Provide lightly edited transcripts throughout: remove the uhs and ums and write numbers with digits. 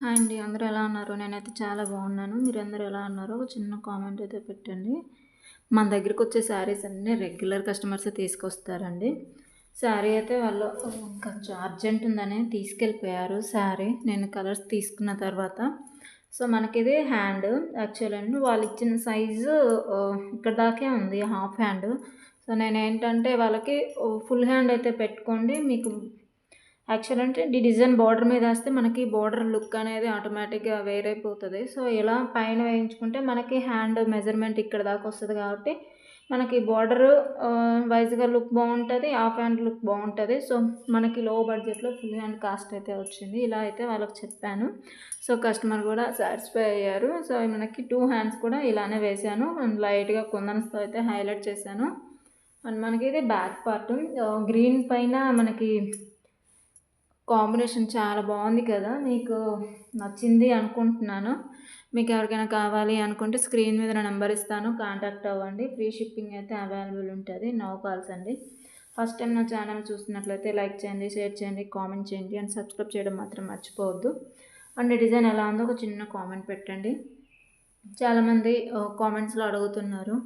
Hi అండి. అందరూ ఎలా ఉన్నారు? నేనైతే చాలా బాగున్నాను. మీరందరూ ఎలా ఉన్నారో ఒక చిన్న కామెంట్ అయితే పెట్టండి. మన దగ్గరకొచ్చే శారీస్ అన్నీ రెగ్యులర్ కస్టమర్సే తీసుకొస్తారండి. శారీ అయితే వాళ్ళు కొంచెం అర్జెంట్ ఉందని తీసుకెళ్ళిపోయారు శారీ. నేను కలర్స్ తీసుకున్న తర్వాత. సో, మనకిది హ్యాండ్ యాక్చువల్ అండి. వాళ్ళిచ్చిన సైజు ఇక్కడ దాకే ఉంది హాఫ్ హ్యాండ్. సో, నేనేంటంటే వాళ్ళకి ఫుల్ హ్యాండ్ అయితే పెట్టుకోండి మీకు యాక్చువల్ అంటే ఈ డిజైన్ బార్డర్ మీద ఏస్తే మనకి బార్డర్ లుక్ అనేది ఆటోమేటిక్‌గా వేరైపోతది. సో, ఇలా పైన వేయించుకుంటే మనకి హ్యాండ్ మెజర్‌మెంట్ ఇక్కడ దాకా వస్తది కాబట్టి, మనకి బార్డరు వైస్‌గా లుక్ బావుంటది. హాఫ్ హ్యాండ్ లుక్ బావుంటది. సో, మనకి లో బడ్జెట్‌లో ఫుల్ హ్యాండ్ కాస్ట్ అయితే వచ్చింది. ఇలా అయితే వాళ్ళకి చెప్పాను. సో, కస్టమర్ కూడా సాటిస్ఫై అయ్యారు. సో, మనకి 2 హ్యాండ్స్ కూడా ఇలానే వేశాను. అండ్ లైట్‌గా కుందన్స్‌తో అయితే హైలైట్ చేశాను. అండ్ మనకి ఇది బ్యాక్ పార్ట్ గ్రీన్ పైన మనకి కాంబినేషన్ చాలా బాగుంది కదా! మీకు నచ్చింది అనుకుంటున్నాను. మీకు ఎవరికైనా కావాలి అనుకుంటే స్క్రీన్ మీద నా నంబర్ ఇస్తాను. కాంటాక్ట్ అవ్వండి. ఫ్రీ షిప్పింగ్ అయితే అవైలబుల్ ఉంటది. నో కాల్స్ అండి. ఫస్ట్ టైం నా ఛానల్ చూస్తున్నట్లయితే లైక్ చేయండి, షేర్ చేయండి, కామెంట్ చేయండి అండ్ సబ్స్క్రైబ్ చేయడం మాత్రం మర్చిపోవద్దు. అండ్ డిజైన్ ఎలా ఉందో ఒక చిన్న కామెంట్ పెట్టండి. చాలామంది కామెంట్స్‌లో అడుగుతున్నారు.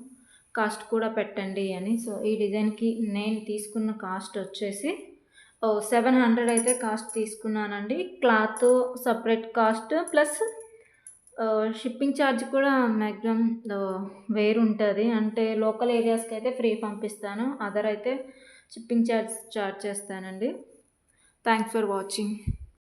కాస్ట్ కూడా పెట్టండి అని. సో, ఈ డిజైన్‌కి నేను తీసుకున్న కాస్ట్ వచ్చేసి 700 అయితే కాస్ట్ తీసుకున్నానండి. Cloth separate cost plus shipping charge కూడా మాక్సిమం వేరుంటది. అంటే లోకల్ ఏరియాస్‌కైతే ఫ్రీ పంపిస్తాను. అదర్ అయితే షిప్పింగ్ ఛార్జ్ చార్జ్ చేస్తానండి. Thanks for watching.